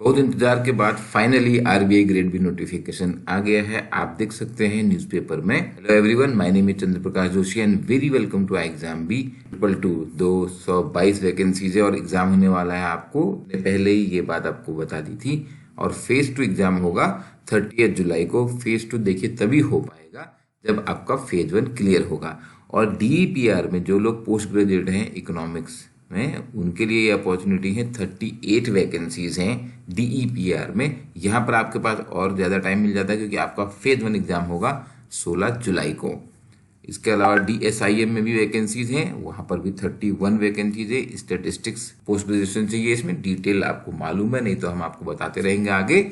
बहुत इंतजार के बाद finally RBI grade B notification आ गया है। आप देख सकते हैं न्यूज़पेपर में। Hello everyone, my name is Chandraprakash Joshi and very welcome to exam B. 222 vacancies है और एग्जाम होने वाला है। आपको पहले ही ये बात आपको बता दी थी। और फेज 2 एग्जाम होगा 30 जुलाई को। फेज 2 देखिए तभी हो पाएगा जब आपका फेज 1 क्लियर होगा। और डीईपीआर में जो लोग पोस्ट ग्रेजुएट हैं इकोनॉमिक्स में, उनके लिए ये अपॉर्चुनिटी है। 38 वैकेंसीज हैं डीईपीआर में। यहाँ पर आपके पास और ज़्यादा टाइम मिल जाता है क्योंकि आपका फेज 1 एग्जाम होगा 16 जुलाई को। इसके अलावा डीएसआईएम में भी वैकेंसीज हैं, वहाँ पर भी 31 वैकेंसीज है। स्टैटिस्टिक्स पोस्ट ग्रेजुएशन चाहिए, इसमें डिटेल आपको मालूम है, नहीं तो हम आपको बताते रहेंगे आगे।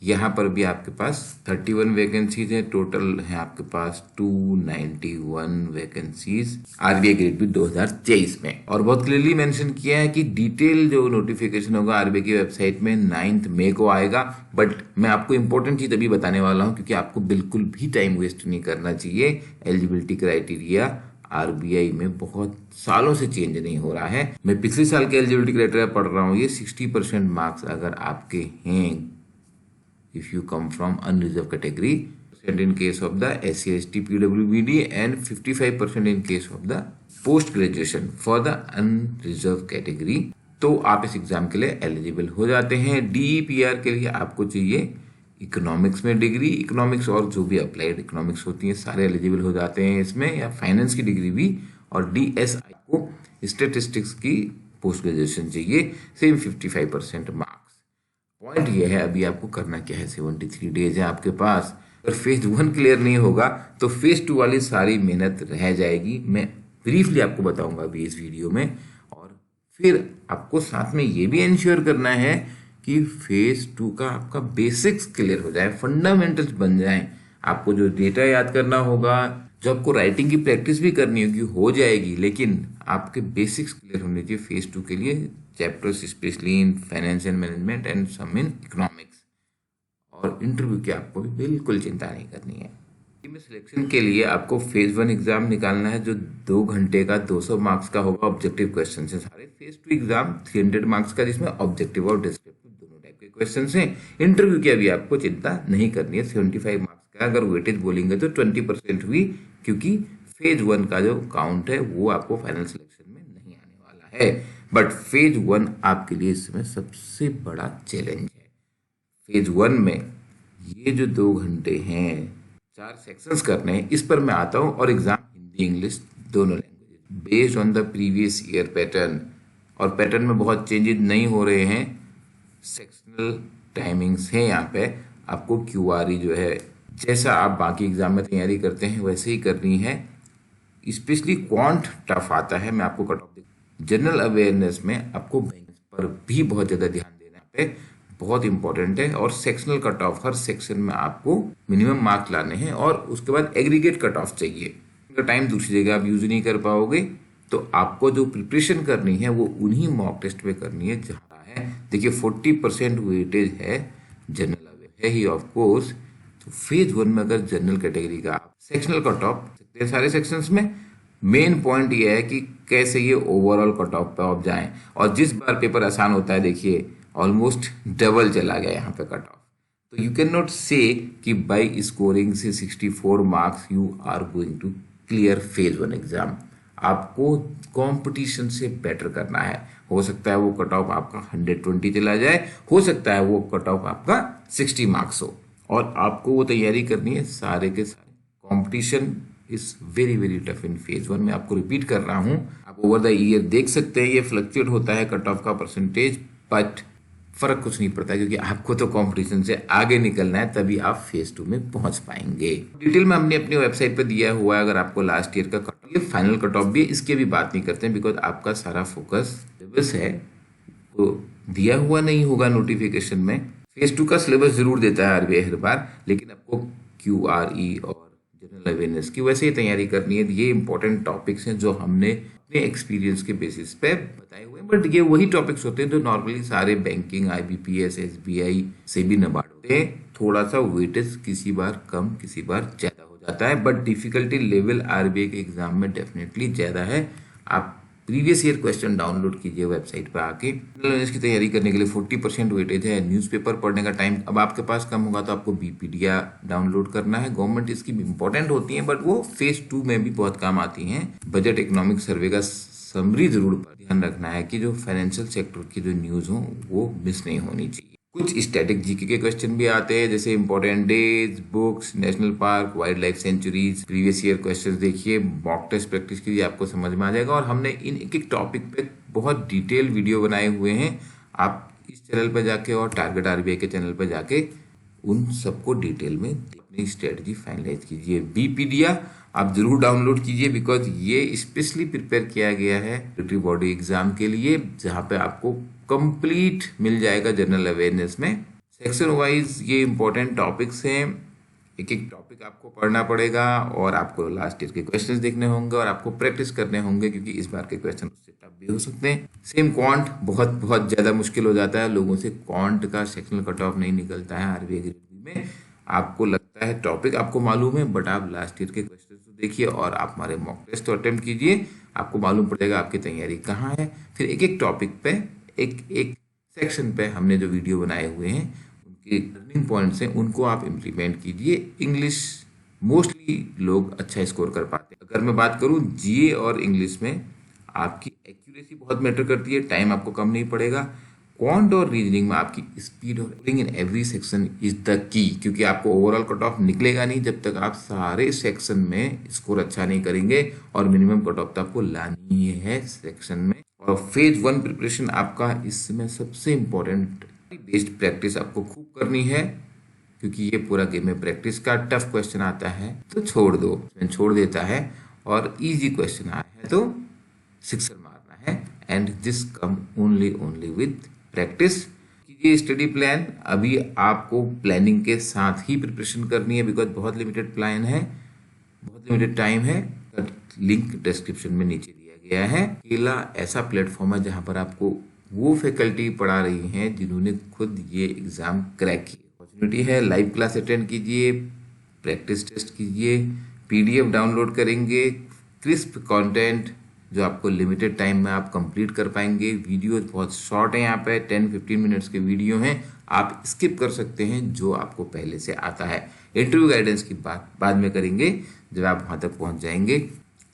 यहाँ पर भी आपके पास 31 वैकेंसीज है। टोटल है आपके पास 291 वैकेंसीज आरबीआई ग्रेड बी 2023 में। और बहुत क्लियरली मेंशन किया है कि डिटेल जो नोटिफिकेशन होगा आरबीआई की वेबसाइट में 9 मई को आएगा। बट मैं आपको इंपॉर्टेंट चीज अभी बताने वाला हूँ क्योंकि आपको बिल्कुल भी टाइम वेस्ट नहीं करना चाहिए। एलिजिबिलिटी क्राइटेरिया आरबीआई में बहुत सालों से चेंज नहीं हो रहा है। मैं पिछले साल के एलिजिबिलिटी क्राइटेरिया पढ़ रहा हूँ। ये 60% मार्क्स अगर आपके हैं, if you come from unreserved category, percent in case of the SC ST PWBD and 55% in case of the post graduation for the unreserved category, तो आप इस एग्जाम के लिए एलिजिबल हो जाते हैं। डीईपीआर के लिए आपको चाहिए इकोनॉमिक्स में डिग्री, इकोनॉमिक्स और जो भी अप्लाइड इकोनॉमिक्स होती है सारे एलिजिबल हो जाते हैं इसमें, या फाइनेंस की डिग्री भी। और डीएसआई को स्टेटिस्टिक्स की पोस्ट ग्रेजुएशन चाहिए, सेम 55% मार्क्स। पॉइंट ये है अभी आपको करना क्या है। 73 डेज है आपके पास। अगर फेज 1 क्लियर नहीं होगा तो फेज 2 वाली सारी मेहनत रह जाएगी। मैं ब्रीफली आपको बताऊंगा अभी इस वीडियो में। और फिर आपको साथ में ये भी इंश्योर करना है कि फेज 2 का आपका बेसिक्स क्लियर हो जाए, फंडामेंटल्स बन जाए। आपको जो डेटा याद करना होगा, जो आपको राइटिंग की प्रैक्टिस भी करनी होगी, हो जाएगी, लेकिन आपके बेसिक्स क्लियर होने चाहिए फेज 2 के लिए। Chapters specially in finance and management and some in economics. और इंटरव्यू की आपको भी बिल्कुल चिंता नहीं करनी है। में सिलेक्शन के लिए आपको फेज 1 एग्जाम निकालना है जो 2 घंटे का 200 मार्क्स का होगा। ऑब्जेक्टिव क्वेश्चन है सारे। फेज 2 एग्जाम 300 मार्क्स का, जिसमें ऑब्जेक्टिव और डिस्क्रिप्टिव दोनों टाइप के क्वेश्चन हैं। इंटरव्यू की अभी आपको चिंता नहीं करनी है। 75 मार्क्स का अगर वेटेज बोलेंगे तो 20% हुई, क्योंकि फेज 1 का जो काउंट है वो आपको फाइनल सिलेक्शन में नहीं आने वाला है। बट फेज 1 आपके लिए इस समय सबसे बड़ा चैलेंज है। फेज 1 में ये जो 2 घंटे हैं, 4 सेक्शंस करने हैं, इस पर मैं आता हूँ। और एग्जाम हिंदी इंग्लिश दोनों language based on the previous year pattern. और पैटर्न में बहुत चेंजेस नहीं हो रहे हैं। सेक्शनल टाइमिंग्स हैं यहाँ पे। आपको क्यूआरई जो है, जैसा आप बाकी एग्जाम में तैयारी करते हैं वैसे ही करनी है। स्पेशली क्वांट टफ आता है, मैं आपको कट ऑफ। जनरल अवेयरनेस में आपको बैंक पर भी बहुत ज़्यादा ध्यान देना पे बहुत इंपॉर्टेंट है। और सेक्शनल कट ऑफ, हर सेक्शन में आपको मिनिमम मार्क्स लाने हैं। और उसके बाद एग्रीगेट कट ऑफ चाहिए। अगर टाइम दूसरी जगह आप यूज नहीं कर पाओगे तो आपको जो प्रिपरेशन करनी है वो उन्हीं मॉक टेस्ट पे करनी है जहाँ है। देखिए 40% वेटेज है, जनरल अवेयर है ही ऑफ कोर्स। तो फेज 1 में अगर जनरल कैटेगरी का आप सेक्शनल कट ऑफ सकते हैं सारे सेक्शंस में। मेन पॉइंट ये है कि कैसे ये ओवरऑल कट ऑफ पे आप जाएं। और जिस बार पेपर आसान होता है, देखिए ऑलमोस्ट डबल चला गया यहाँ पे कट ऑफ। तो यू कैन नॉट से कि by scoring say 64 marks you are going to clear phase 1 exam. आपको कंपटीशन से बेटर करना है। हो सकता है वो कट ऑफ आपका 120 चला जाए, हो सकता है वो कट ऑफ आपका 60 मार्क्स हो। और आपको वो तैयारी करनी है सारे के सारे। Competition is very very tough in phase 1 में। आपको रिपीट कर रहा हूँ, आप ओवर द ईयर देख सकते हैं ये फ्लक्चुएट होता है कट ऑफ का परसेंटेज, बट फर्क कुछ नहीं पड़ता क्योंकि आपको तो कंपटीशन से आगे निकलना है, तभी आप फेज 2 में पहुंच पाएंगे। डिटेल में हमने अपनी वेबसाइट पर दिया हुआ है। अगर आपको लास्ट ईयर का कट ऑफ, ये फाइनल कट ऑफ भी है, इसकी भी बात नहीं करते हैं बिकॉज आपका सारा फोकस सिलेबस है तो दिया हुआ नहीं होगा नोटिफिकेशन में। फेज 2 का सिलेबस जरूर देता है आरबीआई हर बार, लेकिन आपको क्यूआरई और जनरल अवेयरनेस की वैसे ही तैयारी करनी है। ये इंपॉर्टेंट टॉपिक्स हैं जो हमने अपने एक्सपीरियंस के बेसिस पे बताए हुए हैं। बट ये वही टॉपिक्स होते हैं जो नॉर्मली सारे बैंकिंग, आईबीपीएस, एसबीआई से भी नबार्ड होते हैं। थोड़ा सा वेटेज किसी बार कम, किसी बार ज्यादा हो जाता है, बट डिफिकल्टी लेवल आरबीआई के एग्जाम में डेफिनेटली ज्यादा है। आप प्रीवियस ईयर क्वेश्चन डाउनलोड कीजिए वेबसाइट पर आके। जनरल नॉलेज की तैयारी करने के लिए 40% वेटेज है। न्यूज़पेपर पढ़ने का टाइम अब आपके पास कम होगा तो आपको बीपीडिया डाउनलोड करना है। गवर्नमेंट इसकी इंपॉर्टेंट होती है बट वो फेज 2 में भी बहुत काम आती हैं। बजट इकोनॉमिक सर्वे का समरी जरूर ध्यान रखना है कि जो फाइनेंशियल सेक्टर की जो न्यूज़ हो वो मिस नहीं होनी चाहिए। कुछ स्टैटिक जीके के क्वेश्चन भी आते हैं, जैसे important days, books, national park, wild life sanctuaries. Previous year questions देखिए, मॉक टेस्ट प्रैक्टिस कीजिए, आपको समझ में आ जाएगा। और हमने इन एक एक टॉपिक पे बहुत डिटेल वीडियो बनाए हुए हैं। आप इस चैनल पर जाके और टारगेट आरबीआई के चैनल पर जाके उन सबको डिटेल में अपनी स्ट्रेटजी फाइनलाइज कीजिए। बीपीडिया आप जरूर डाउनलोड कीजिए बिकॉज ये स्पेशली प्रिपेयर किया गया है सेक्रेटरी बॉडी एग्जाम के लिए, जहाँ पे आपको कंप्लीट मिल जाएगा जनरल अवेयरनेस में। सेक्शन वाइज ये इंपॉर्टेंट टॉपिक्स हैं, एक एक टॉपिक आपको पढ़ना पड़ेगा और आपको लास्ट ईयर के क्वेश्चंस देखने होंगे और आपको प्रैक्टिस करने होंगे क्योंकि इस बार के क्वेश्चन उससे टफ भी हो सकते हैं। सेम क्वांट बहुत बहुत ज़्यादा मुश्किल हो जाता है, लोगों से क्वांट का सेक्शनल कट ऑफ नहीं निकलता है आरबीआई ग्रेड में। आपको लगता है टॉपिक आपको मालूम है बट आप लास्ट ईयर के क्वेश्चन तो देखिए और आप हमारे मॉक टेस्ट तो अटेम्प्ट कीजिए, आपको मालूम पड़ेगा आपकी तैयारी कहाँ है। फिर एक एक टॉपिक पे एक एक सेक्शन पे हमने जो वीडियो बनाए हुए हैं उनके लर्निंग पॉइंट्स हैं उनको आप इम्प्लीमेंट कीजिए। इंग्लिश मोस्टली लोग अच्छा स्कोर कर पाते हैं। अगर मैं बात करूं जीए और इंग्लिश में आपकी एक्यूरेसी बहुत मैटर करती है, टाइम आपको कम नहीं पड़ेगा। क्वांट और रीजनिंग में आपकी स्पीड और in every section is the key, क्योंकि आपको ओवरऑल कट ऑफ निकलेगा नहीं जब तक आप सारे सेक्शन में स्कोर अच्छा नहीं करेंगे और मिनिमम कट ऑफ तो आपको लानी है सेक्शन में। और फेज 1 प्रिपरेशन आपका इसमें सबसे इम्पोर्टेंट बेस्ड प्रैक्टिस आपको खूब करनी है, क्योंकि ये पूरा गेम में प्रैक्टिस का। टफ क्वेश्चन आता है तो छोड़ देता है और इजी क्वेश्चन आया है तो सिक्सर मारना है। And this come only with practice. कीजिए स्टडी प्लान। अभी आपको प्लानिंग के साथ ही प्रिपरेशन करनी है बिकॉज बहुत लिमिटेड प्लान है, बहुत लिमिटेड टाइम है। लिंक डिस्क्रिप्शन में नीचे दिया गया है। अकेला ऐसा प्लेटफॉर्म है जहां पर आपको वो फैकल्टी पढ़ा रही हैं जिन्होंने खुद ये एग्जाम क्रैक किया। अपॉर्चुनिटी है, लाइव क्लास अटेंड कीजिए, प्रैक्टिस टेस्ट कीजिए, पीडीएफ डाउनलोड करेंगे, क्रिस्प कंटेंट जो आपको लिमिटेड टाइम में आप कंप्लीट कर पाएंगे। वीडियो बहुत शॉर्ट है, यहाँ पे 10-15 मिनट्स के वीडियो हैं, आप स्किप कर सकते हैं जो आपको पहले से आता है। इंटरव्यू गाइडेंस की बात बाद में करेंगे जब आप वहां तक पहुंच जाएंगे।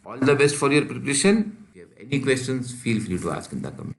All the best for your preparation. If you have any questions feel free to ask in the comment.